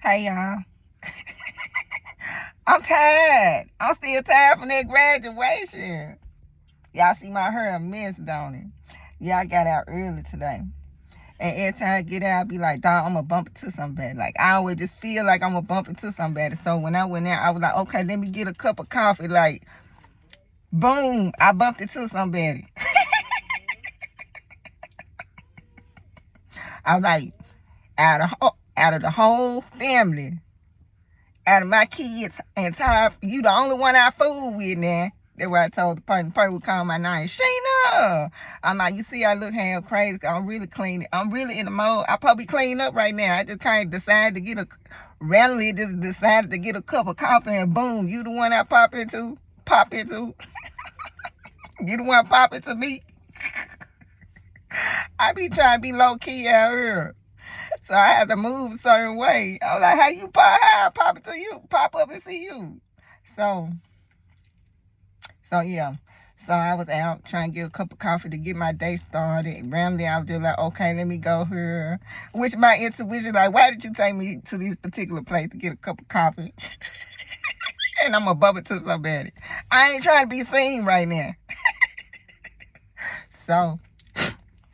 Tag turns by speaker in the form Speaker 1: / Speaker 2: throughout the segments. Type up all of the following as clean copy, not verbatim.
Speaker 1: Hey y'all. I'm tired. I'm still tired from that graduation. Y'all see my hair a mess, don't it? Yeah, I got out early today. And every time I get out, I be like, dog, I'm going to bump into somebody. Like, I always just feel like I'm going to bump into somebody. So when I went out, I was like, okay, let me get a cup of coffee. Like, boom, I bumped into somebody. I was like, out of the whole family, out of my kids, entire, you the only one I fool with now. That's why I told the person would call my name, Sheena. I'm like, you see, I look half crazy. I'm really clean. I'm really in the mode. I probably clean up right now. I just kind of randomly just decided to get a cup of coffee and boom, you the one I pop into. You the one pop into me. I be trying to be low key out here. So I had to move a certain way. I was like, how I pop it to you? Pop up and see you. So yeah. So I was out trying to get a cup of coffee to get my day started. Randomly, I was just like, okay, let me go here. Which my intuition, like, why did you take me to this particular place to get a cup of coffee? And I'm going to bump it to somebody. I ain't trying to be seen right now. So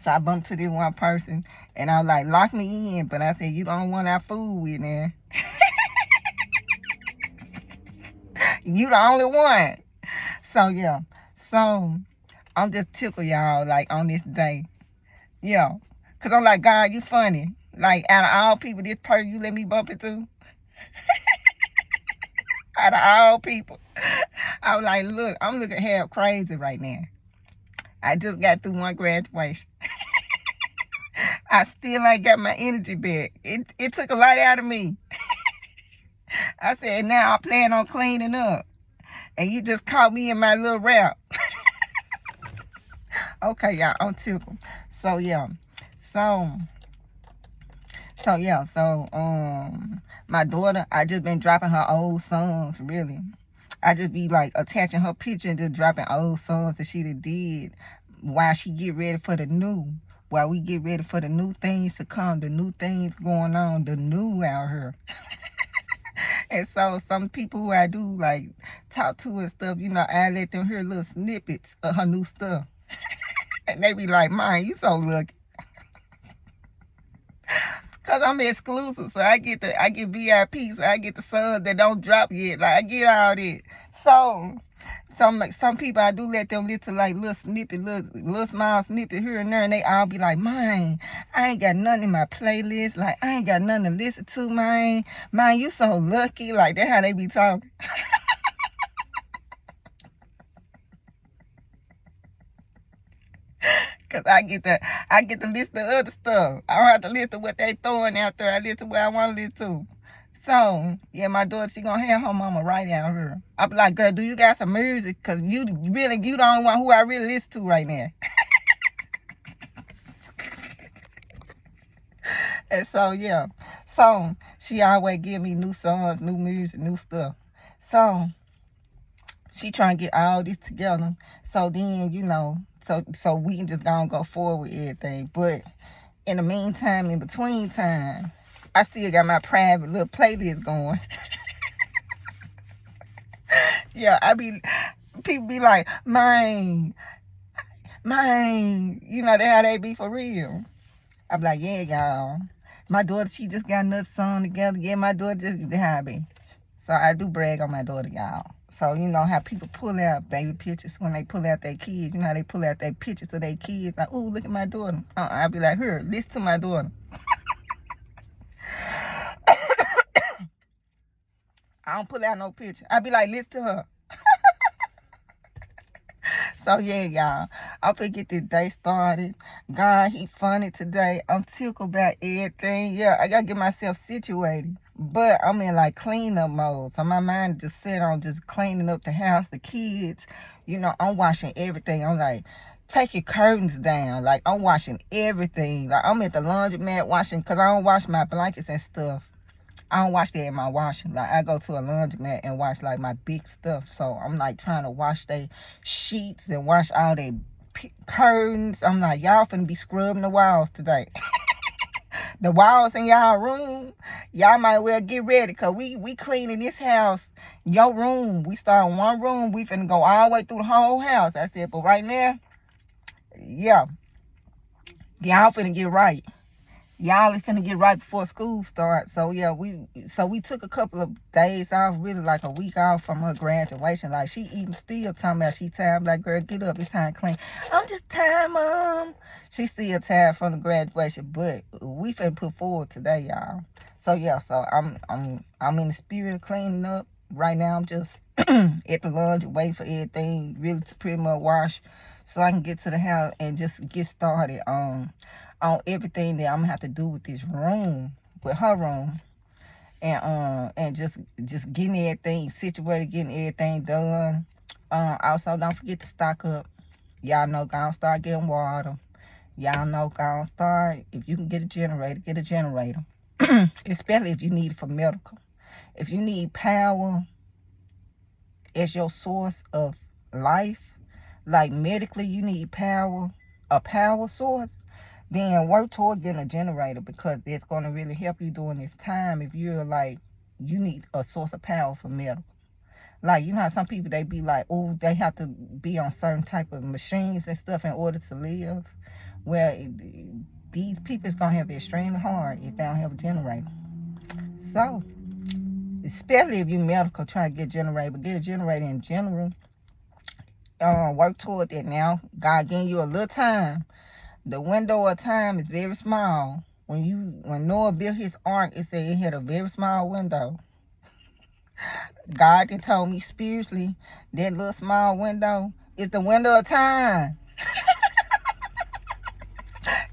Speaker 1: I bumped to this one person, and I was like, lock me in. But I said, you don't want that food with now. You the only one. So, yeah. So, I'm just tickled, y'all, like, on this day. Yeah. Because I'm like, God, you funny. Like, out of all people, this person you let me bump into. Out of all people. I was like, look, I'm looking half crazy right now. I just got through one graduation. I still ain't got my energy back. It took a lot out of me. I said, now I plan on cleaning up. And you just caught me in my little rap. Okay, y'all, I'm tickled. So, yeah. So, my daughter, I just been dropping her old songs, really. I just be like attaching her picture and just dropping old songs that she did while she get ready for the new. While we get ready for the new things to come, the new things going on, the new out here. And so some people who I do like talk to and stuff, I let them hear little snippets of her new stuff. And they be like, man, you so lucky. Cause I'm exclusive, so I get VIP, so I get the songs that don't drop yet. Like I get all that. So some people I do let them listen like little snippet, little small snippet here and there, and they all be like, man, I ain't got nothing in my playlist. Like I ain't got nothing to listen to, man. Man, you so lucky. Like that's how they be talking. Cause I get to listen to other stuff. I don't have to listen to what they throwing out there. I listen to what I want to listen to. So, yeah, my daughter, she gonna have her mama right out here. I be like, girl, do you got some music? Cause you the only one who I really listen to right now. And so, yeah. So, she always give me new songs, new music, new stuff. So, she trying to get all this together. So then, so we can just go forward with everything. But in the meantime, in between time, I still got my private little playlist going. Yeah, people be like, man, that's how they be for real. I be like, yeah, y'all. My daughter, she just got another song together. Yeah, my daughter just happy. So I do brag on my daughter, y'all. So, how people pull out baby pictures when they pull out their kids. You know how they pull out their pictures of their kids. Like, oh, look at my daughter. I be like, here, listen to my daughter. I don't pull out no picture. I be like, listen to her. So, yeah, y'all. I'm finna get this day started. God, he funny today. I'm tickled about everything. Yeah, I gotta get myself situated. But I'm in like cleanup mode. So my mind just set on just cleaning up the house, the kids. I'm washing everything. I'm like, take your curtains down. Like, I'm washing everything. Like, I'm at the laundromat washing, because I don't wash my blankets and stuff. I don't wash that in my washing. Like, I go to a laundromat and wash, like, my big stuff. So, I'm, like, trying to wash their sheets and wash all their curtains. I'm like, y'all finna be scrubbing the walls today. The walls in y'all room, y'all might well get ready, cause we cleaning this house. Your room, we start in one room, we finna go all the way through the whole house. I said, but right now, yeah, y'all finna get right. Y'all is finna get right before school starts. So yeah, we took a couple of days off, really like a week off from her graduation. Like she even still talking about she tired. Like, girl, get up, it's time to clean. I'm just tired, mom. She still tired from the graduation, but we finna put forward today, y'all. So yeah, so I'm in the spirit of cleaning up. Right now I'm just at the laundry waiting for everything really to pretty much wash so I can get to the house and just get started on everything that I'm gonna have to do with this room, with her room, and just getting everything situated, getting everything done. Also don't forget to stock up. Y'all know, gonna start getting water. Y'all know, gonna start, if you can get a generator, get a generator. Especially if you need it for medical. If you need power as your source of life, like medically you need power, a power source, then work toward getting a generator, because it's going to really help you during this time if you're like, you need a source of power for medical. Like, you know how some people, they be like, oh, they have to be on certain type of machines and stuff in order to live. Well, these people is going to have it extremely hard if they don't have a generator. So especially if you medical trying to get a generator, but get a generator in general. Work toward that now. God giving you a little time. The window of time is very small. When Noah built his ark, it said it had a very small window. God then told me spiritually that little small window is the window of time.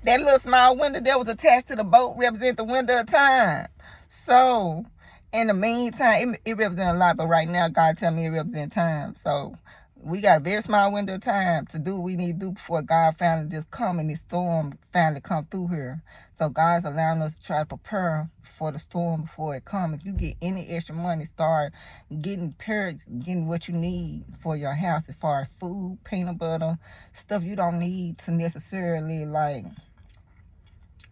Speaker 1: That little small window that was attached to the boat represents the window of time. So in the meantime, it represents a lot, but right now God tell me it represents time. So we got a very small window of time to do what we need to do before God finally just come and this storm finally come through here. So God's allowing us to try to prepare for the storm before it comes. If you get any extra money, start getting prepared, getting what you need for your house as far as food, peanut butter, stuff you don't need to necessarily like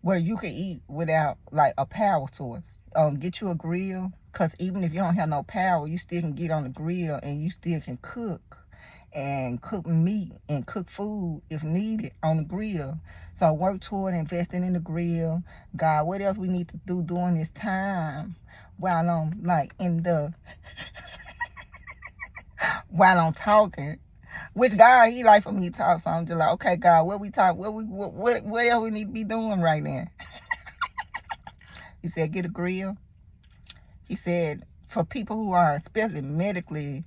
Speaker 1: where you can eat without like a power source. Get you a grill, cause even if you don't have no power, you still can get on the grill and you still can cook and cook meat and cook food if needed on the grill. So work toward investing in the grill. God, what else we need to do during this time while I'm like in the while I'm talking? Which God, he like for me to talk, so I'm just like, okay, God, what we talk, what else we need to be doing right now? He said, get a grill. He said, for people who are especially medically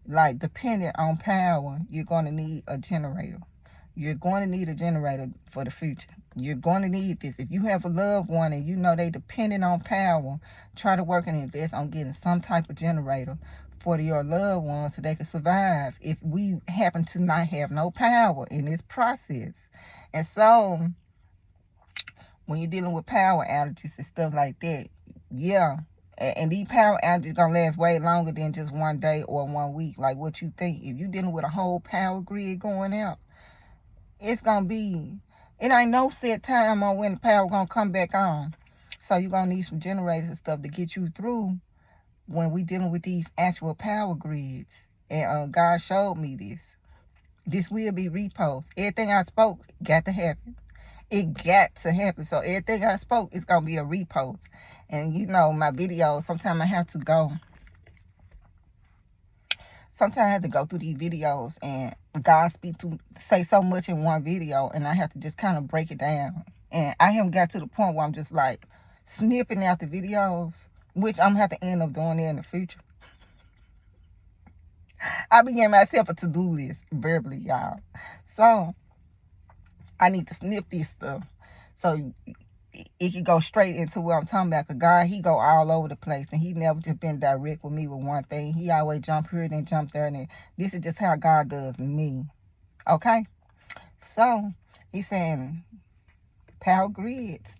Speaker 1: like dependent on power, you're going to need a generator. You're going to need a generator for the future. You're going to need this. If you have a loved one and you know they dependent on power, try to work and invest on getting some type of generator for your loved ones so they can survive if we happen to not have no power in this process. And so when you're dealing with power outages and stuff like that, yeah. And these power outages gonna last way longer than just one day or 1 week, like what you think. If you're dealing with a whole power grid going out, it's gonna be, it ain't no set time on when the power gonna come back on. So you're gonna need some generators and stuff to get you through when we dealing with these actual power grids. And God showed me this. This will be repost. Everything I spoke got to happen. It got to happen. So everything I spoke is gonna be a repost. And you know my videos, sometimes I have to go. Sometimes I have to go through these videos and God say so much in one video, and I have to just kind of break it down. And I haven't got to the point where I'm just like snipping out the videos, which I'm gonna have to end up doing it in the future. I began myself a to-do list verbally, y'all. So I need to snip this stuff so it could go straight into what I'm talking about. Cause God, he go all over the place, and he never just been direct with me with one thing. He always jump here, then jump there, and then this is just how God does me. Okay? So he's saying power grids,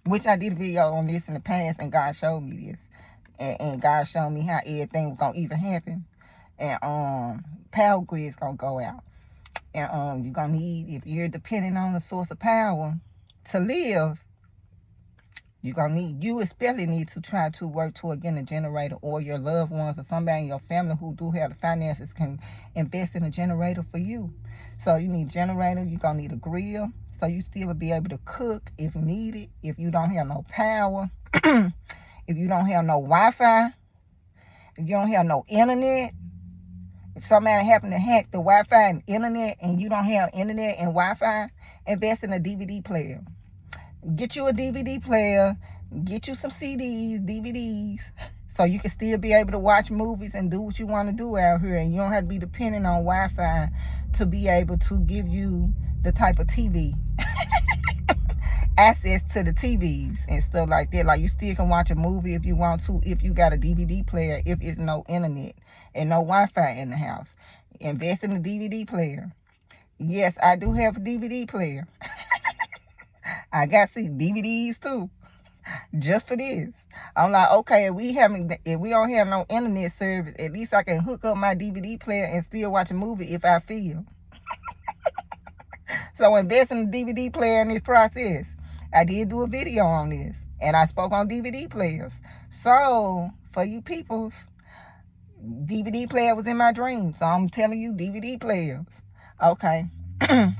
Speaker 1: which I did a video on this in the past, and God showed me this. And God showed me how everything was gonna even happen. And power grids gonna go out. And you're gonna need, if you're depending on the source of power to live, You especially need to try to work toward getting a generator, or your loved ones or somebody in your family who do have the finances can invest in a generator for you. So you need a generator. You're going to need a grill, so you still will be able to cook if needed. If you don't have no power, if you don't have no Wi-Fi, if you don't have no internet, if somebody happen to hack the Wi-Fi and internet and you don't have internet and Wi-Fi, invest in a DVD player. Get you a DVD player, get you some CDs, DVDs, so you can still be able to watch movies and do what you want to do out here, and you don't have to be dependent on Wi-Fi to be able to give you the type of TV access to the TVs and stuff like that. Like, you still can watch a movie if you want to, if you got a DVD player, if it's no internet and no Wi-Fi in the house. Invest in a DVD player. Yes, I do have a DVD player. I got DVDs too, just for this. I'm like, okay, if we don't have no internet service, at least I can hook up my DVD player and still watch a movie if I feel. So invest in the DVD player in this process. I did do a video on this, and I spoke on DVD players. So for you peoples, DVD player was in my dream. So I'm telling you, DVD players. Okay.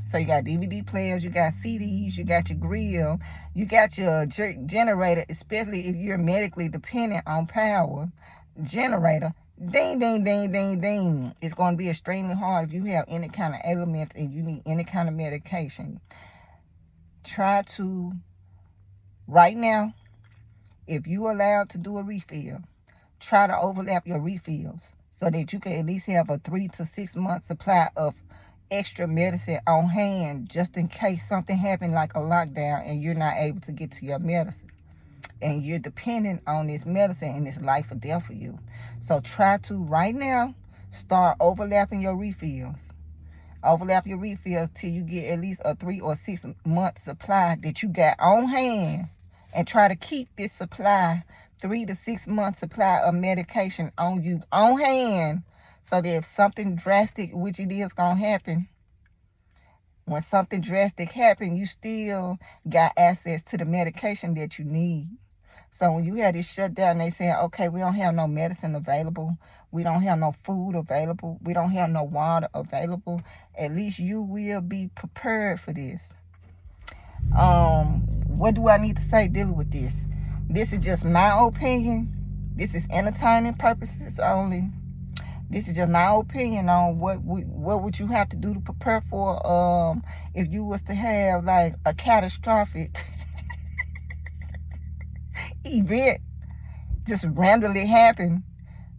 Speaker 1: So you got DVD players, you got CDs, you got your grill, you got your generator, especially if you're medically dependent on power. Generator, ding, ding, ding, ding, ding. It's going to be extremely hard if you have any kind of ailments and you need any kind of medication. Try to, right now, if you're allowed to do a refill, try to overlap your refills so that you can at least have a 3 to 6 month supply of extra medicine on hand, just in case something happened like a lockdown and you're not able to get to your medicine and you're dependent on this medicine and it's life or death for you. So try to right now start overlapping your refills. Overlap your refills till you get at least a 3 or 6 month supply that you got on hand, and try to keep this supply, 3 to 6 month supply of medication on you on hand, so that if something drastic, which it is gonna happen, when something drastic happens, you still got access to the medication that you need. So when you had this shutdown, they said, okay, we don't have no medicine available. We don't have no food available. We don't have no water available. At least you will be prepared for this. What do I need to say dealing with this? This is just my opinion. This is entertaining purposes only. This is just my opinion on what would you have to do to prepare for if you was to have like a catastrophic event just randomly happen.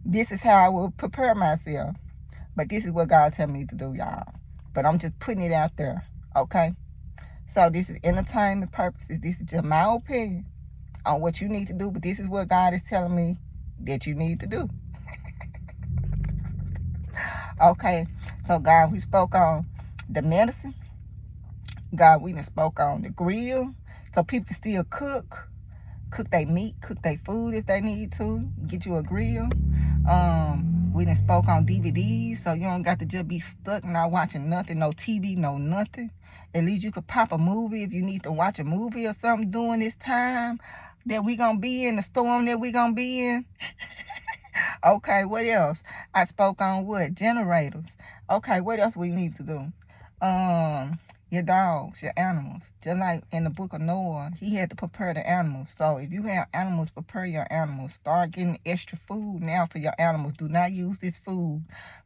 Speaker 1: This is how I will prepare myself. But this is what God tell me to do, y'all. But I'm just putting it out there, okay? So this is entertainment purposes. This is just my opinion on what you need to do, but this is what God is telling me that you need to do. Okay, so God, we spoke on the medicine. God, we done spoke on the grill, so people can still cook their meat, cook their food if they need to. Get you a grill. We done spoke on DVDs, so you don't got to just be stuck not watching nothing, no TV, no nothing. At least you could pop a movie if you need to watch a movie or something during this time that we gonna be in, the storm that we gonna be in. Okay, what else? I spoke on what? Generators. Okay, what else we need to do? Your dogs, your animals. Just like in the book of Noah, he had to prepare the animals. So if you have animals, prepare your animals. Start getting extra food now for your animals. Do not use this food.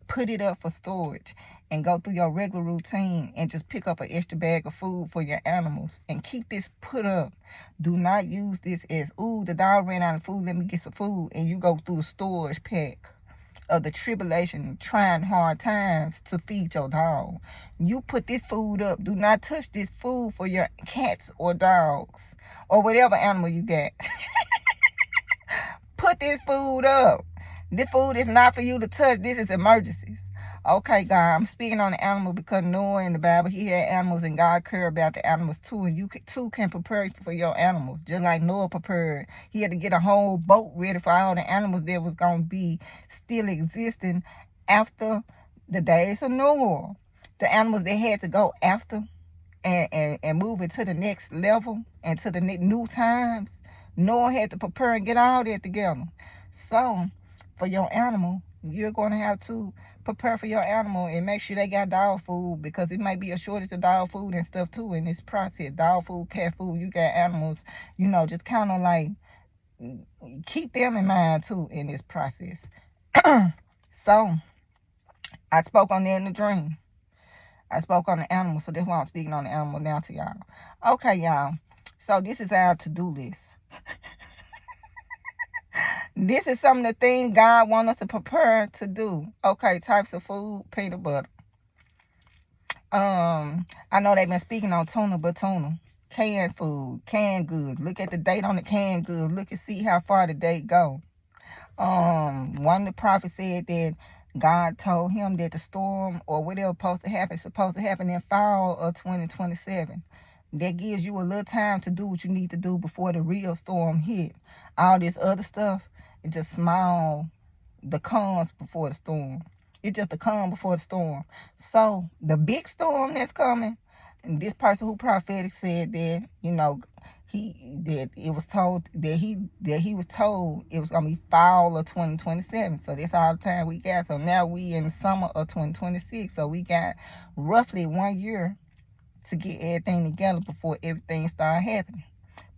Speaker 1: Put it up for storage and go through your regular routine and just pick up an extra bag of food for your animals and keep this put up. Do not use this as, ooh, the dog ran out of food, let me get some food, and you go through the storage pack of the tribulation, trying hard times to feed your dog. You put this food up. Do not touch this food for your cats or dogs or whatever animal you got. Put this food up. This food is not for you to touch. This is emergencies. Okay, God, I'm speaking on the animal because Noah in the Bible, he had animals and God cared about the animals too. And you too can prepare for your animals, just like Noah prepared. He had to get a whole boat ready for all the animals that was going to be still existing after the days of Noah. The animals that had to go after and move it to the next level and to the new times. Noah had to prepare and get all that together. So, for your animal, you're going to have to prepare for your animal and make sure they got dog food, because it might be a shortage of dog food and stuff too in this process. Dog food, cat food, you got animals, just kind of like keep them in mind too in this process. So, I spoke on that in the dream. I spoke on the animal, so that's why I'm speaking on the animal now to y'all. Okay, y'all. So this is our to-do list. This is some of the things God wants us to prepare to do. Okay, types of food, peanut butter. I know they've been speaking on tuna, but tuna. Canned food, canned goods. Look at the date on the canned goods. Look and see how far the date go. One of the prophets said that God told him that the storm or whatever supposed to happen in fall of 2027. That gives you a little time to do what you need to do before the real storm hit. All this other stuff is just small, the calms before the storm. It's just the calm before the storm. So the big storm that's coming, and this person who prophetic said that, it was told that he was told it was gonna be fall of 2027. So that's all the time we got. So now we in the summer of 2026. So we got roughly 1 year to get everything together before everything start happening.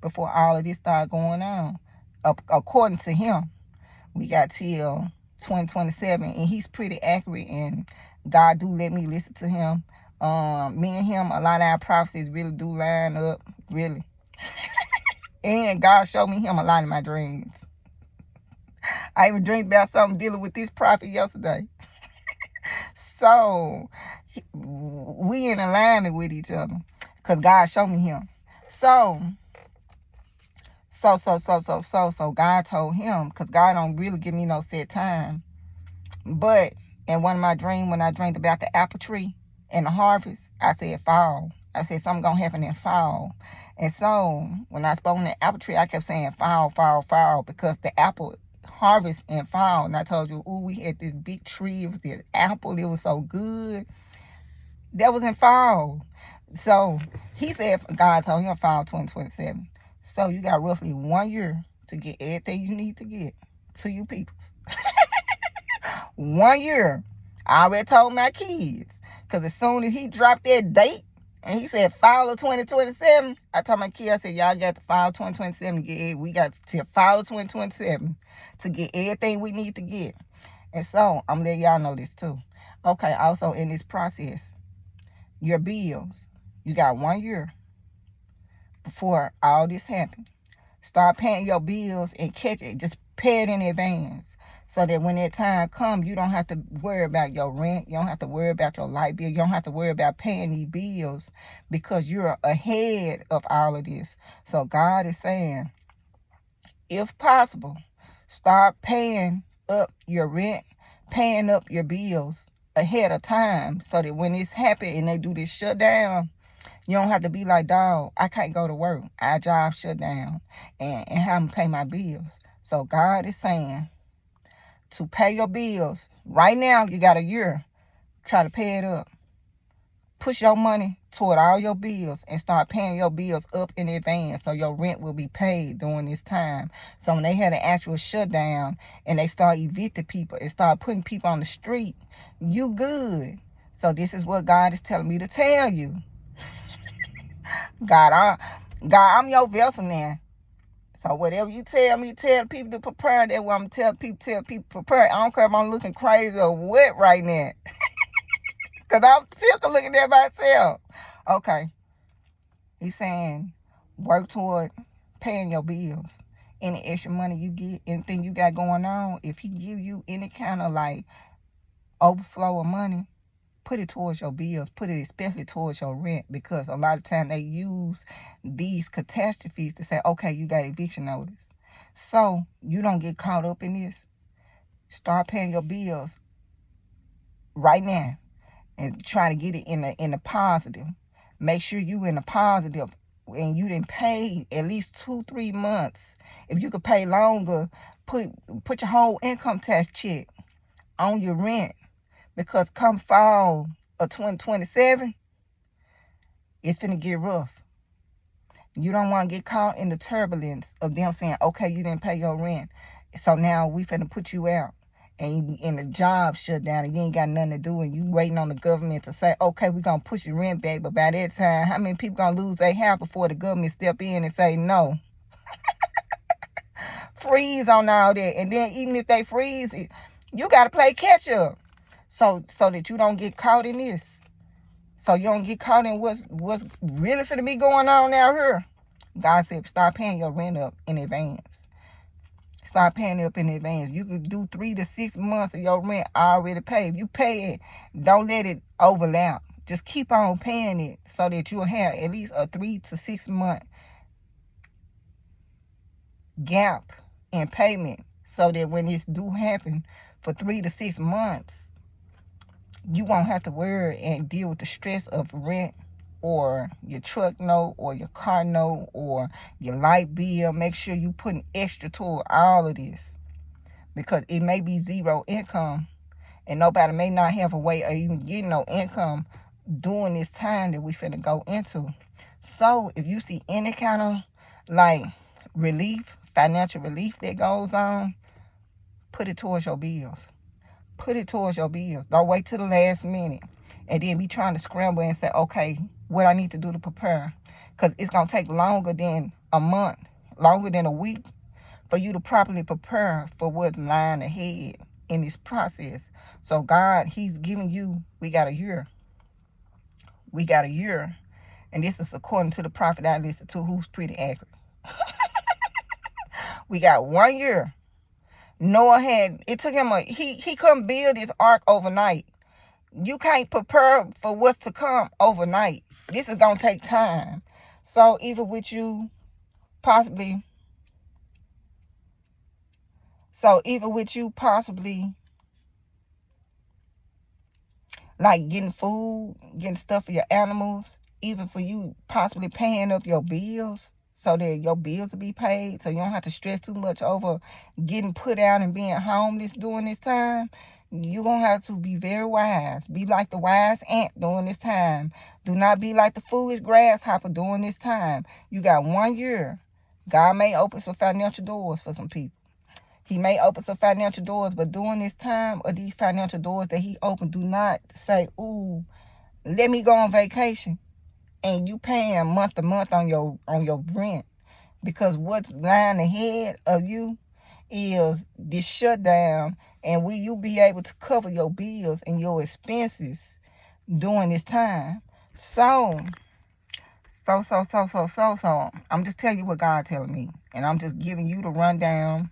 Speaker 1: Before all of this start going on. According to him, we got till 2027, and he's pretty accurate, and God do let me listen to him. Me and him, a lot of our prophecies really do line up, really. And God showed me him a lot in my dreams. I even dreamed about something dealing with this prophet yesterday. So we in alignment with each other, because God showed me him. So God told him, because God don't really give me no set time. But in one of my dreams, when I dreamed about the apple tree and the harvest, I said fall. I said something gonna happen in fall. And so when I spoke on the apple tree, I kept saying fall, fall, fall, because the apple harvest in fall. And I told you, we had this big tree. It was this apple. It was so good. That was in fall. So he said, God told him fall 2027. So you got roughly 1 year to get everything you need to get to you peoples. 1 year. I already told my kids. Because as soon as he dropped that date, and he said fall of 2027, I told my kids, I said, y'all got to fall 2027 we got to fall 2027 to get everything we need to get. And so, I'm letting y'all know this too. Okay, also in this process, your bills. You got 1 year before all this happened. Start paying your bills and catch it. Just pay it in advance. So that when that time comes, you don't have to worry about your rent. You don't have to worry about your light bill. You don't have to worry about paying these bills, because you're ahead of all of this. So God is saying, if possible, start paying up your rent, paying up your bills ahead of time, so that when this happens and they do this shutdown, you don't have to be like, dog, I can't go to work. Our job shut down and have to pay my bills. So God is saying to pay your bills. Right now, you got a year. Try to pay it up. Push your money toward all your bills and start paying your bills up in advance, so your rent will be paid during this time. So when they had an actual shutdown and they start evicting people and start putting people on the street, you good. So this is what God is telling me to tell you. God, I'm your vessel now. So whatever you tell me, tell people to prepare. That's what I'm tell people prepare. I don't care if I'm looking crazy or what right now. Because I'm still looking at myself. Okay. He's saying work toward paying your bills. Any extra money you get, anything you got going on, if he give you any kind of like overflow of money, put it towards your bills. Put it especially towards your rent, because a lot of time they use these catastrophes to say, okay, you got eviction notice. So you don't get caught up in this. Start paying your bills right now and try to get it in the positive. Make sure you in the positive, and you didn't pay at least 2-3 months. If you could pay longer, put your whole income tax check on your rent. Because come fall of 2027, it's finna get rough. You don't want to get caught in the turbulence of them saying, okay, you didn't pay your rent, so now we finna put you out. And the job shut down and you ain't got nothing to do, and you waiting on the government to say, okay, we're going to push your rent back. But by that time, how many people going to lose their house before the government step in and say no? Freeze on all that. And then even if they freeze it, you got to play catch up so that you don't get caught in this. So you don't get caught in what's really finna be going on out here. God said, start paying your rent up in advance. Start paying it up in advance. You could do 3 to 6 months of your rent already paid. If you pay it, don't let it overlap. Just keep on paying it so that you'll have at least a 3 to 6 month gap in payment, so that when this do happen for 3 to 6 months, you won't have to worry and deal with the stress of rent or your truck note or your car note or your light bill. Make sure you putting extra toward all of this, because it may be zero income and nobody may not have a way of even getting no income during this time that we finna go into. So if you see any kind of like relief, financial relief that goes on, put it towards your bills. Put it towards your bills. Don't wait till the last minute and then be trying to scramble and say, okay, what I need to do to prepare. Because it's going to take longer than a month, longer than a week for you to properly prepare for what's lying ahead in this process. So God, he's giving you, we got a year. We got a year. And this is according to the prophet I listened to, who's pretty accurate. We got 1 year. Noah it took him he couldn't build his ark overnight. You can't prepare for what's to come overnight. This is going to take time. So even with you possibly like getting food, getting stuff for your animals, even for you possibly paying up your bills so that your bills will be paid, so you don't have to stress too much over getting put out and being homeless during this time. You're going to have to be very wise. Be like the wise ant during this time. Do not be like the foolish grasshopper during this time. You got 1 year. God may open some financial doors for some people. He may open some financial doors, but during this time of these financial doors that he opened, do not say, ooh, let me go on vacation and you paying month to month on your rent, because what's lying ahead of you is this shutdown, and will you be able to cover your bills and your expenses during this time? So I'm just telling you what God telling me, and I'm just giving you the rundown,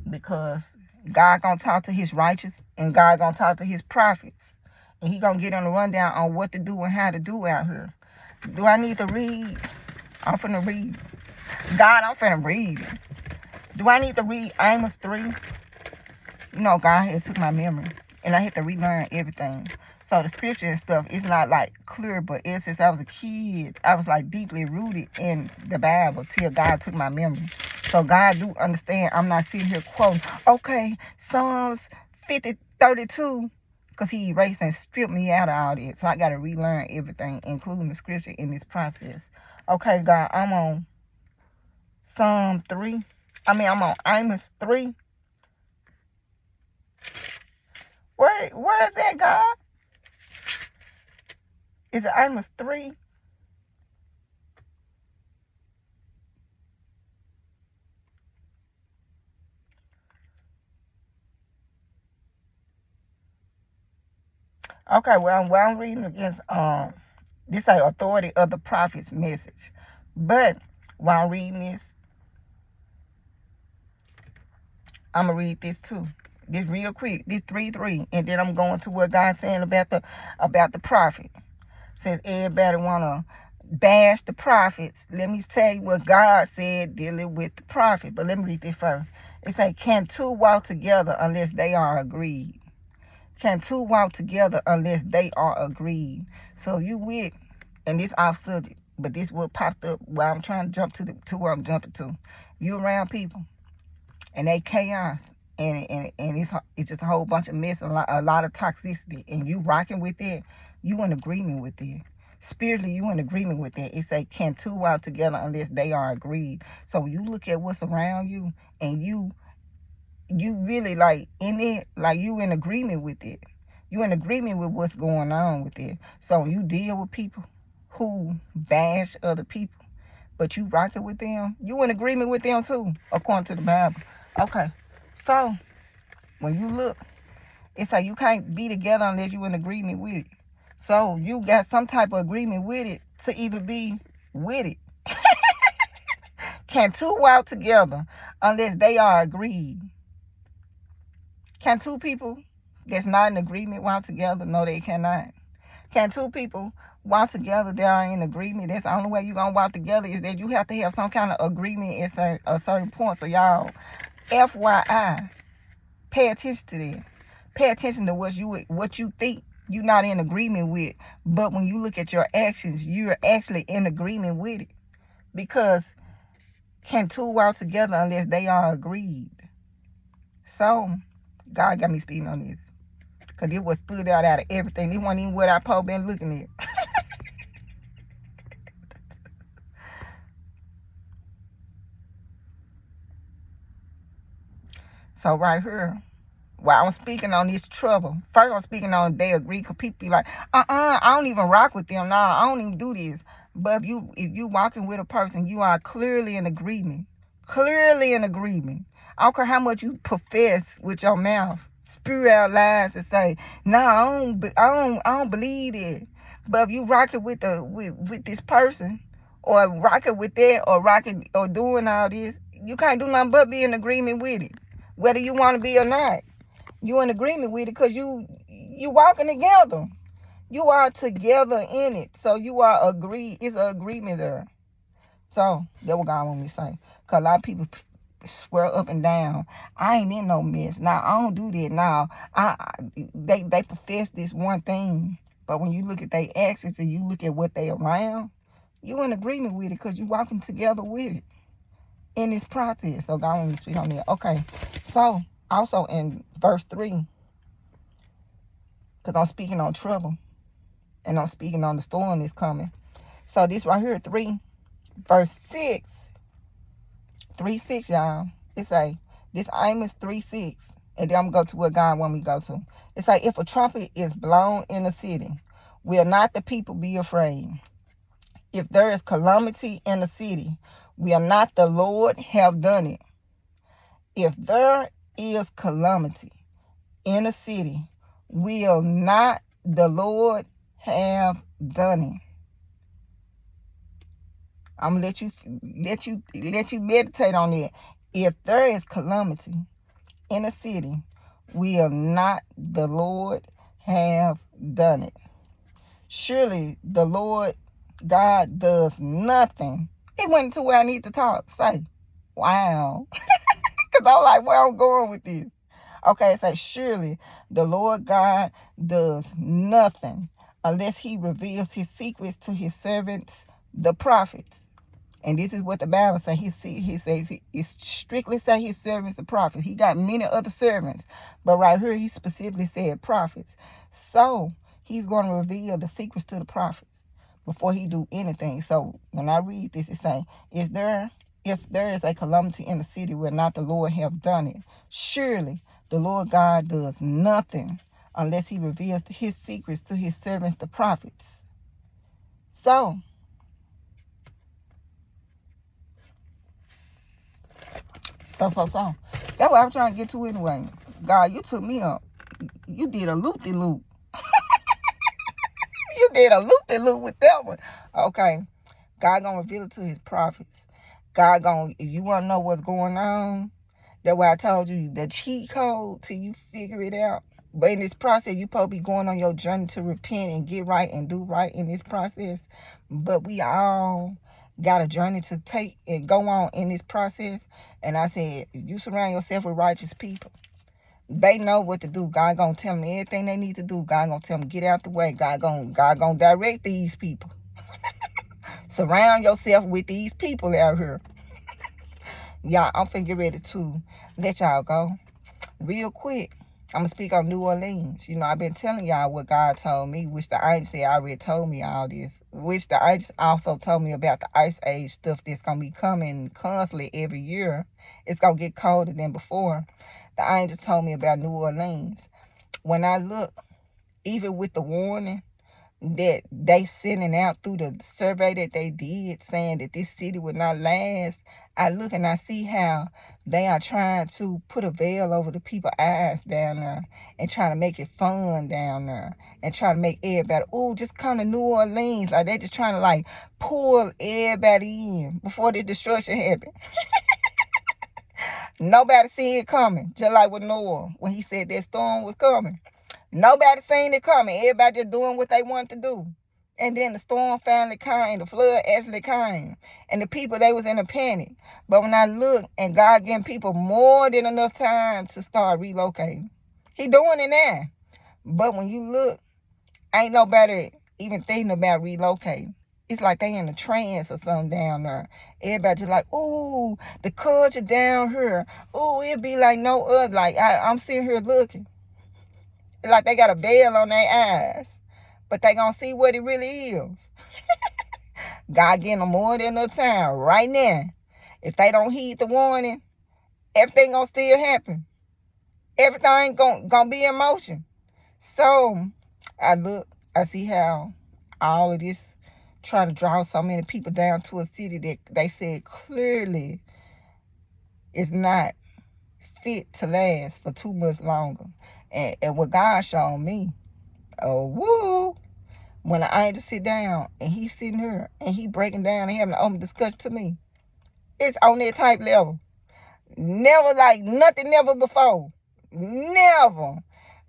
Speaker 1: because God gonna talk to his righteous and God gonna talk to his prophets, and he gonna get on the rundown on what to do and how to do out here. Do I need to read? I'm finna read. God, I'm finna read it. Do I need to read Amos 3? You know, God had took my memory and I had to relearn everything. So the scripture and stuff is not like clear, but since I was a kid, I was like deeply rooted in the Bible till God took my memory. So God do understand I'm not sitting here quoting, okay, Psalms 50:32, because he erased and stripped me out of all that. So I got to relearn everything, including the scripture in this process. Okay, God, I'm on I'm on Amos 3. Where is that, God? Is it Amos 3? Okay, well I'm reading against this is authority of the prophet's message. But while I'm reading this, I'm gonna read this too. This real quick. This 3:3, and then I'm going to what God's saying about the prophet. Since everybody wanna bash the prophets, let me tell you what God said dealing with the prophet. But let me read this first. It say, can two walk together unless they are agreed? Can two walk together unless they are agreed? So you with, and this off subject, but this what popped up while I'm trying to jump to where I'm jumping to. You around people and they chaos, and it's just a whole bunch of mess, a lot of toxicity, and you rocking with it, you in agreement with it. Spiritually, you in agreement with that. It say, can two walk together unless they are agreed? So when you look at what's around you, and you really like in it, like you in agreement with it. You in agreement with what's going on with it. So when you deal with people who bash other people, but you rocking with them, you in agreement with them too, according to the Bible. Okay. So when you look, it's like you can't be together unless you in agreement with it. So you got some type of agreement with it to even be with it. Can two walk together unless they are agreed? Can two people that's not in agreement walk together? No, they cannot. Can two people walk together that are in agreement? That's the only way you're going to walk together, is that you have to have some kind of agreement at a certain point. So y'all, FYI, pay attention to that. Pay attention to what you think you're not in agreement with. But when you look at your actions, you're actually in agreement with it. Because can two walk together unless they are agreed? So God got me speaking on this. Because it was stood out of everything. It wasn't even what I probably been looking at. So right here, while I'm speaking on this trouble, first I'm speaking on they agree, because people be like, I don't even rock with them. Nah, I don't even do this. But if you walking with a person, you are clearly in agreement. Clearly in agreement. I don't care how much you profess with your mouth. Spew out lies and say, nah, I don't believe it. But if you rocking with this person, or rocking with that, or rocking or doing all this, you can't do nothing but be in agreement with it. Whether you want to be or not. You in agreement with it because you walking together. You are together in it. So you are agreed. It's an agreement there. So that's what God want me to say. Because a lot of people swear up and down, I ain't in no mess. Now, I don't do that. Now, they profess this one thing. But when you look at their actions and you look at what they around, you in agreement with it because you walking together with it in this process. So God want me to speak on that. Okay. So also in verse 3, because I'm speaking on trouble and I'm speaking on the storm that's coming. So this right here, 3, verse 6, 3:6, y'all. It say, this Amos 3:6, and then I'm going to go to what God want me to go to. It say, if a trumpet is blown in a city, will not the people be afraid? If there is calamity in a city, will not the Lord have done it? If there is calamity in a city, will not the Lord have done it? I'm gonna let you meditate on it. If there is calamity in a city, will not the Lord have done it? Surely the Lord God does nothing. It went to where I need to talk. Say, wow. Because I'm like, where I'm going with this. Okay, it says, surely the Lord God does nothing unless he reveals his secrets to his servants, the prophets. And this is what the Bible says. He says he strictly say his servants, the prophets. He got many other servants, but right here he specifically said prophets. So he's going to reveal the secrets to the prophets before he do anything. So when I read this, it's saying, if there is a calamity in the city, will not the Lord have done it? Surely the Lord God does nothing unless he reveals his secrets to his servants, the prophets. So That's what I'm trying to get to anyway. God, you took me up. You did a loop-de-loop. You did a loop-de-loop with that one. Okay. God gonna reveal it to his prophets. God gonna, if you want to know what's going on, that's why I told you the cheat code till you figure it out. But in this process, you probably be going on your journey to repent and get right and do right in this process. But we all got a journey to take and go on in this process. And I said, if you surround yourself with righteous people, they know what to do. God gonna tell them everything they need to do. God gonna tell them get out the way. God gonna direct these people. Surround yourself with these people out here. Y'all, I'm finna get ready to let y'all go real quick. I'm going to speak on New Orleans. I've been telling y'all what God told me, which the angel said already told me all this, which the angel also told me about the ice age stuff that's going to be coming constantly every year. It's going to get colder than before. The angel told me about New Orleans. When I look, even with the warning that they sending out through the survey that they did saying that this city would not last, I look and I see how they are trying to put a veil over the people's eyes down there and trying to make it fun down there and trying to make everybody, oh, just come to New Orleans. Like, they just trying to like pull everybody in before the destruction happened. Nobody seen it coming, just like with Noah when he said that storm was coming. Nobody seen it coming. Everybody just doing what they wanted to do. And then the storm finally came. The flood actually came. And the people, they was in a panic. But when I look, and God giving people more than enough time to start relocating. He doing it now. But when you look, ain't nobody even thinking about relocating. It's like they in a trance or something down there. Everybody just like, ooh, the culture down here. Ooh, it be like no other. Like, I'm sitting here looking. Like they got a veil on their eyes. But they gonna see what it really is. God getting them more than enough time right now. If they don't heed the warning, everything gonna still happen. Everything gonna be in motion. So I look, I see how all of this trying to draw so many people down to a city that they said clearly is not fit to last for too much longer. And what God showed me, oh woo, when the angel sit down and he's sitting here and he breaking down and having an open discussion to me, it's on that type level. Never like nothing never before. Never.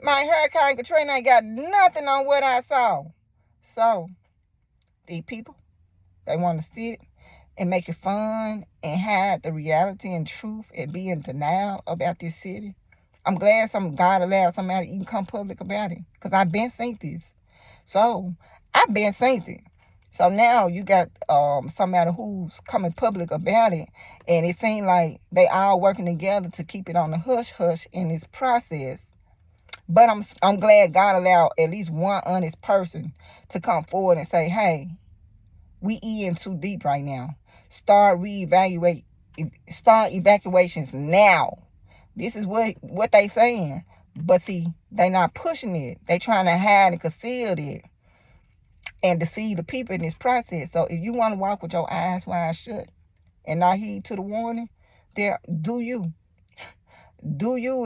Speaker 1: My Hurricane Katrina ain't got nothing on what I saw. So, these people, they want to sit and make it fun and hide the reality and truth and be in denial about this city. I'm glad God allowed somebody to even come public about it, because I've been saying this. So, I've been saying it. So now you got somebody who's coming public about it, and it seems like they all working together to keep it on the hush hush in this process. But I'm glad God allowed at least one honest person to come forward and say, hey, we in too deep right now. Start evacuations now. This is what they saying. But see, they not pushing it. They trying to hide and conceal it and deceive the people in this process. So if you want to walk with your eyes wide shut and not heed to the warning, then do you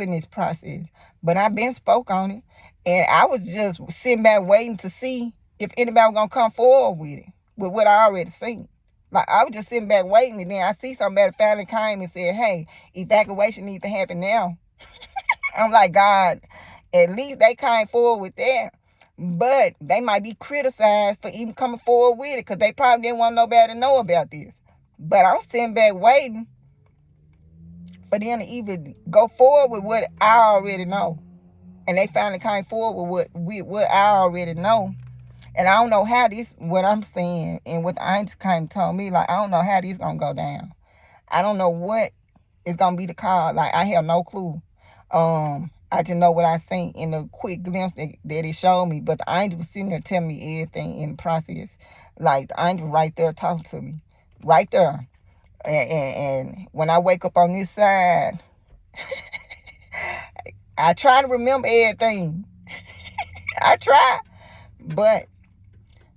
Speaker 1: in this process. But I've been spoke on it, and I was just sitting back waiting to see if anybody was gonna come forward with it, with what I already seen. Like, I was just sitting back waiting, and then I see somebody finally came and said, hey, evacuation needs to happen now. I'm like, God, at least they came forward with that. But they might be criticized for even coming forward with it, because they probably didn't want nobody to know about this. But I'm sitting back waiting for them to even go forward with what I already know. And they finally came forward with what I already know. And I don't know how what I'm saying and what the angels came told me, like, I don't know how this gonna go down. I don't know what is gonna be the cause. Like, I have no clue. I just know what I seen in the quick glimpse that it showed me. But the angel was sitting there telling me everything in the process. Like, the angel right there talking to me. Right there. And when I wake up on this side, I try to remember everything. I try. But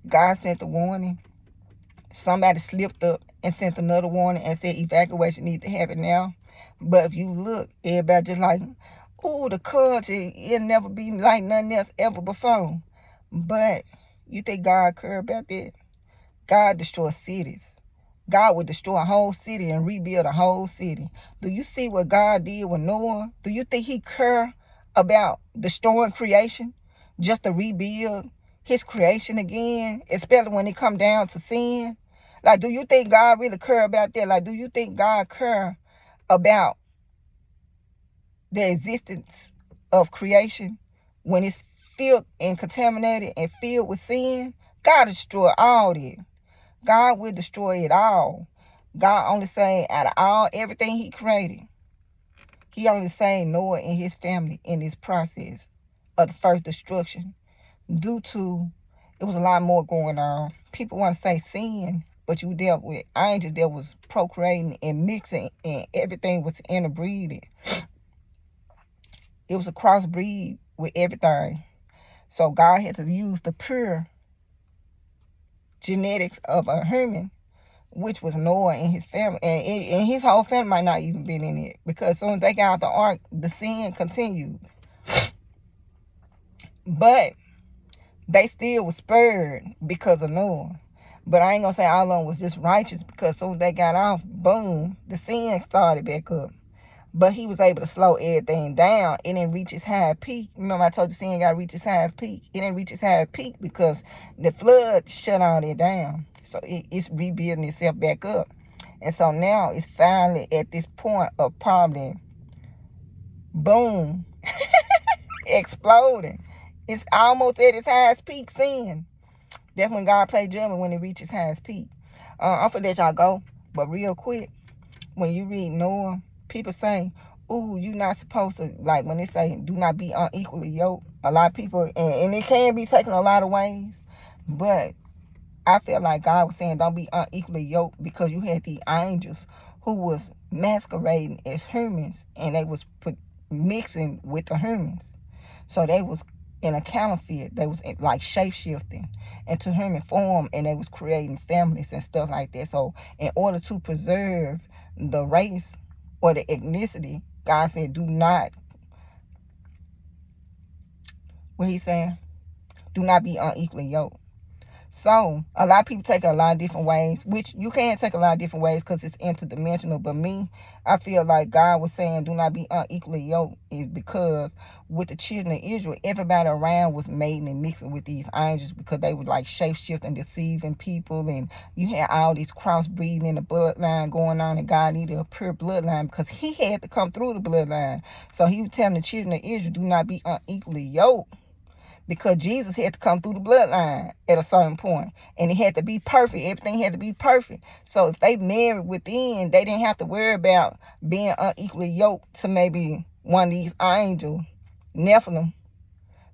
Speaker 1: God sent the warning. Somebody slipped up and sent another warning and said evacuation needs to happen now. But if you look, everybody just like, oh, the culture, it'll never be like nothing else ever before. But you think God care about that? God destroys cities. God would destroy a whole city and rebuild a whole city. Do you see what God did with Noah? Do you think he care about destroying creation just to rebuild his creation again, especially when it come down to sin? Like, do you think God really care about that? Like, do you think God care about the existence of creation when it's filled and contaminated and filled with sin? God destroy all that. God will destroy it all. God only saying out of everything he created, He only saved Noah and his family in this process of the first destruction due to it was a lot more going on. People want to say sin, but you dealt with angels that was procreating and mixing, and everything was interbreeding. It was a crossbreed with everything. So God had to use the pure genetics of a human, which was Noah and his family, and his whole family might not even been in it, because as soon as they got out the ark, the sin continued. But they still was spared because of Noah. But I ain't gonna say all of them was just righteous, because as soon as they got off, boom, the sin started back up. But he was able to slow everything down. It didn't reach its high peak. Remember I told you sin got to reach its high peak. It didn't reach its high peak because the flood shut all that down. So it's rebuilding itself back up. And so now it's finally at this point of probably, boom, exploding. It's almost at its highest peak sin. That's when God played judgment, when it reaches highest peak. I'm finna let y'all go. But real quick, when you read Noah, people say, ooh, you not supposed to, like when they say, do not be unequally yoked. A lot of people, and it can be taken a lot of ways, but I feel like God was saying don't be unequally yoked, because you had the angels who was masquerading as humans, and they was mixing with the humans. So they was in a counterfeit. They was like shape-shifting into human form, and they was creating families and stuff like that. So in order to preserve the race or the ethnicity, God said do not, what he saying? Do not be unequally yoked. So a lot of people take it a lot of different ways, which you can take a lot of different ways because it's interdimensional. But me, I feel like God was saying do not be unequally yoked is because with the children of Israel, everybody around was mating and mixing with these angels, because they were like shape-shifting, deceiving people, and you had all this crossbreeding in the bloodline going on, and God needed a pure bloodline because he had to come through the bloodline. So he was telling the children of Israel do not be unequally yoked, because Jesus had to come through the bloodline at a certain point, and it had to be perfect. Everything had to be perfect. So if they married within, they didn't have to worry about being unequally yoked to maybe one of these angel Nephilim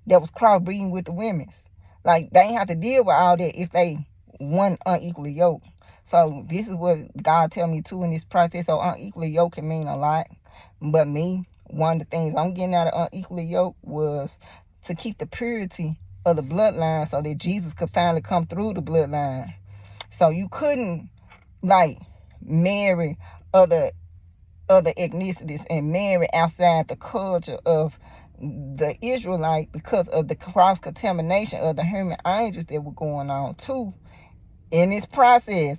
Speaker 1: that was crossbreeding with the women's. Like, they ain't have to deal with all that if they weren't unequally yoked. So this is what God tell me too in this process. So unequally yoked can mean a lot. But me, one of the things I'm getting out of unequally yoked was to keep the purity of the bloodline, so that Jesus could finally come through the bloodline. So you couldn't like marry other ethnicities and marry outside the culture of the Israelite, because of the cross contamination of the human angels that were going on too in this process.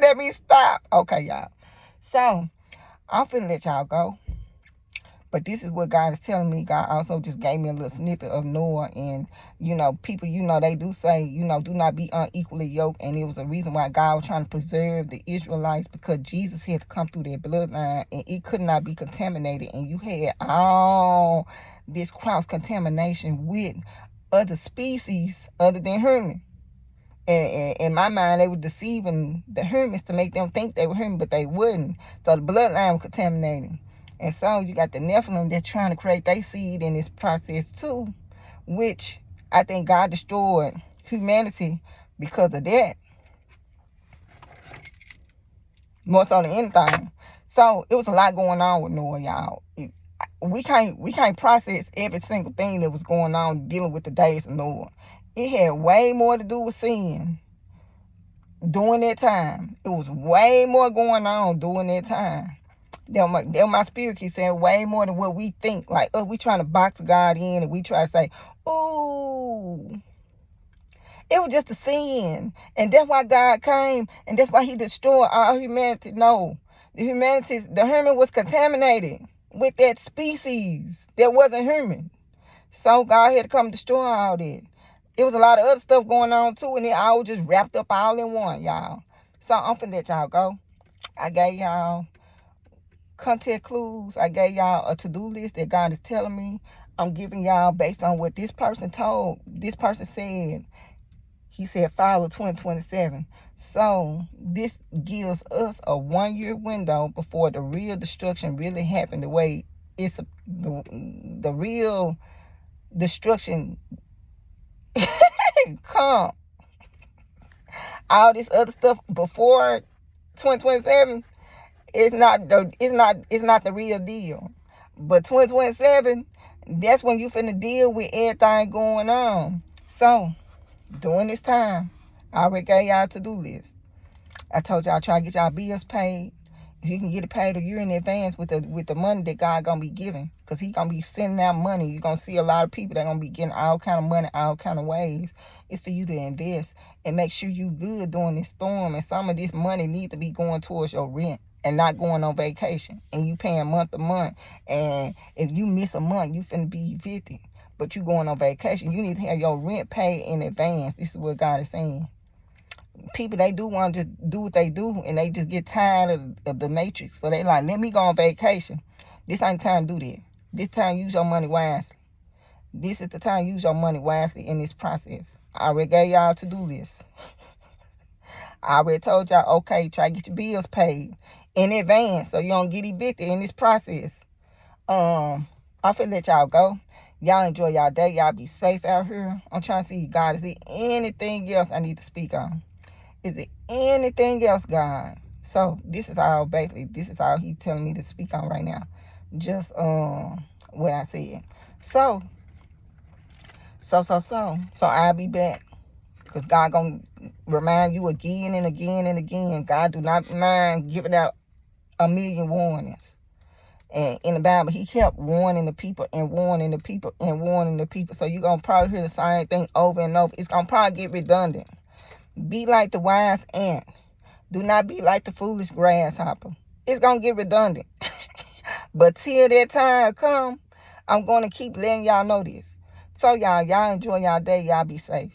Speaker 1: Let me stop. Okay, y'all. So I'm finna let y'all go. But this is what God is telling me. God also just gave me a little snippet of Noah. And, people, they do say, do not be unequally yoked. And it was a reason why God was trying to preserve the Israelites, because Jesus had to come through their bloodline, and it could not be contaminated. And you had all this cross-contamination with other species other than human. And in my mind, they were deceiving the humans to make them think they were human, but they wouldn't. So the bloodline was contaminated. And so you got the Nephilim that's trying to create their seed in this process too, which I think God destroyed humanity because of that, more so than anything. So it was a lot going on with Noah, y'all. We can't process every single thing that was going on dealing with the days of Noah. It had way more to do with sin during that time. It was way more going on during that time. That my spirit keeps saying way more than what we think. Like, we trying to box God in, and we try to say, ooh, it was just a sin. And that's why God came, and that's why he destroyed all humanity. No, the human was contaminated with that species that wasn't human. So God had to come destroy all that. It was a lot of other stuff going on too, and it all just wrapped up all in one, y'all. So I'm finna let y'all go. I gave y'all content clues. I gave y'all a to-do list that God is telling me. I'm giving y'all based on what this person said. He said fall of 2027. So this gives us a 1 year window before the real destruction really happened. The way it's the real destruction come. All this other stuff before 2027, it's not the real deal. But 2027, that's when you finna deal with everything going on. So during this time, I already gave y'all to-do list. I told y'all try to get y'all bills paid. If you can get it paid a year in advance with the money that God gonna be giving, because He gonna be sending out money. You're gonna see a lot of people that gonna be getting all kind of money, all kind of ways. It's for you to invest and make sure you good during this storm. And some of this money need to be going towards your rent and not going on vacation. And you paying month to month. And if you miss a month, you finna be 50. But you going on vacation, you need to have your rent paid in advance. This is what God is saying. People, they do want to do what they do, and they just get tired of the matrix. So they like, let me go on vacation. This ain't the time to do that. This time, use your money wisely. This is the time, use your money wisely in this process. I already gave y'all to-do list. I already told y'all, okay, try to get your bills paid in advance so you don't get evicted in this process. I'm finna let y'all go. Y'all enjoy y'all day. Y'all be safe out here. I'm trying to see, God, is there anything else I need to speak on? Is there anything else, God? So this is all He telling me to speak on right now. Just what I said. So I'll be back. Because God gonna remind you again and again and again. God do not mind giving out a million warnings. And in the Bible, He kept warning the people and warning the people and warning the people. So you're gonna probably hear the same thing over and over. It's gonna probably get redundant. Be like the wise ant. Do not be like the foolish grasshopper. It's going to get redundant. But till that time come, I'm going to keep letting y'all know this. So y'all enjoy y'all day. Y'all be safe.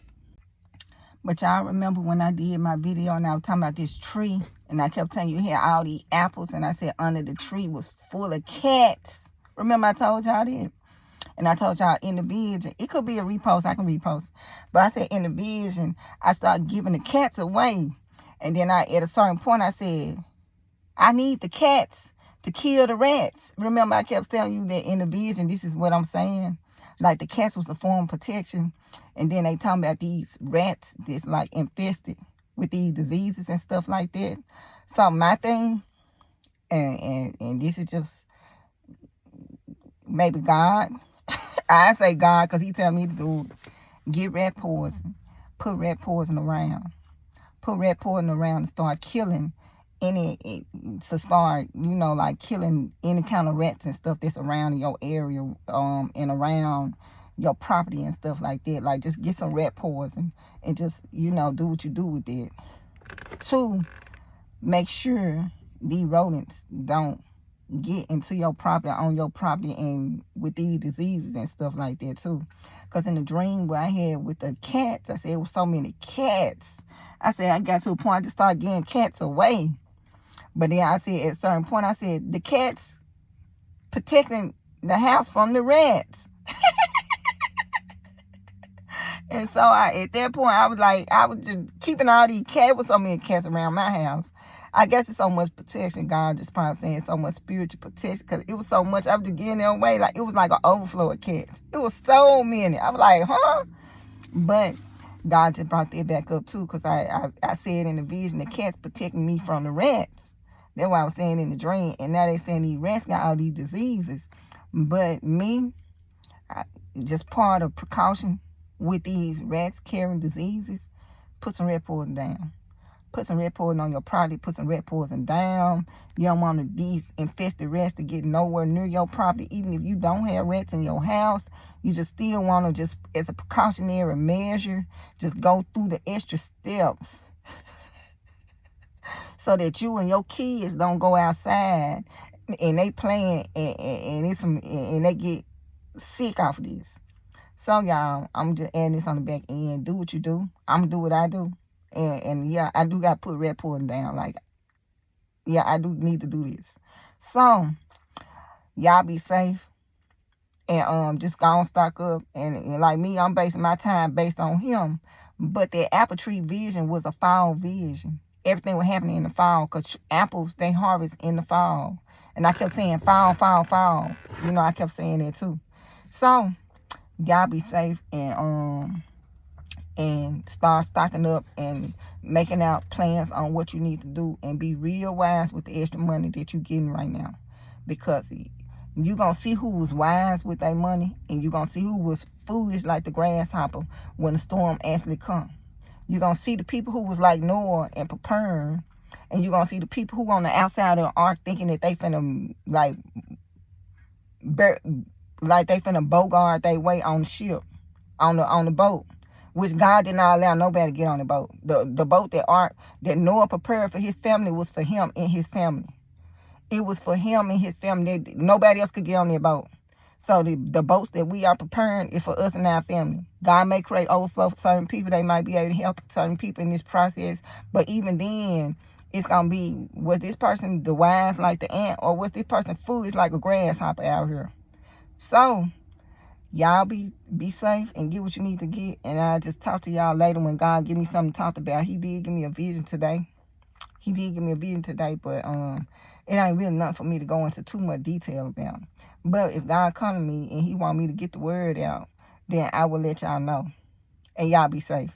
Speaker 1: But y'all remember when I did my video and I was talking about this tree, and I kept telling you here all these apples, and I said under the tree was full of cats. Remember I told y'all that? And I told y'all in the vision, it could be a repost, I can repost. But I said in the vision, I started giving the cats away. And then at a certain point, I said, I need the cats to kill the rats. Remember, I kept telling you that in the vision, this is what I'm saying. Like the cats was a form of protection. And then they talking about these rats that's like infested with these diseases and stuff like that. So my thing, and this is just maybe God. I say God because He tell me to do get rat poison. Put rat poison around. Put rat poison around and start killing to start, like killing any kind of rats and stuff that's around your area, and around your property and stuff like that. Like just get some rat poison and just, do what you do with it. 2, make sure these rodents don't get into your property, on your property, and with these diseases and stuff like that too. Because in the dream where I had with the cats, I said it was so many cats. I said I got to a point I just started getting cats away. But then I said at a certain point, I said the cats protecting the house from the rats. And so at that point, I was just keeping all these cats, with so many cats around my house. I guess it's so much protection. God just probably saying so much spiritual protection, because it was so much. I was just getting them away. Like it was like an overflow of cats. It was so many. I was like, huh? But God just brought that back up too, because I said in the vision, the cats protecting me from the rats. That's what I was saying in the dream. And now they saying these rats got all these diseases. But me, just part of precaution with these rats carrying diseases, put some rat poison down. Put some rat poison on your property. Put some rat poison down. You don't want these infested rats to get nowhere near your property. Even if you don't have rats in your house, you just still want to, just as a precautionary measure, just go through the extra steps so that you and your kids don't go outside and they playing and they get sick off of this. So y'all, I'm just adding this on the back end. Do what you do. I'm gonna do what I do. And yeah, I do got to put rat poison down. Like, yeah, I do need to do this. So, y'all be safe. and just go on stock up. And like me, I'm basing my time based on him. But that apple tree vision was a fall vision. Everything was happening in the fall because apples, they harvest in the fall. And I kept saying fall, fall, fall. I kept saying that too. So y'all be safe and start stocking up and making out plans on what you need to do, and be real wise with the extra money that you're getting right now, because you're going to see who was wise with their money, and you're going to see who was foolish like the grasshopper when the storm actually come. You're going to see the people who was like Noah and preparing, and you're going to see the people who on the outside of the ark thinking that they finna they finna bogart their way on the ship, on the boat, which God did not allow nobody to get on the boat. The boat that Noah prepared for his family was for him and his family. It was for him and his family. Nobody else could get on their boat. So the boats that we are preparing is for us and our family. God may create overflow for certain people. They might be able to help certain people in this process. But even then, it's going to be, was this person the wise like the ant, or was this person foolish like a grasshopper out here? So y'all be safe and get what you need to get. And I'll just talk to y'all later when God give me something to talk about. He did give me a vision today. But it ain't really nothing for me to go into too much detail about. But if God come to me and he want me to get the word out, then I will let y'all know. And y'all be safe.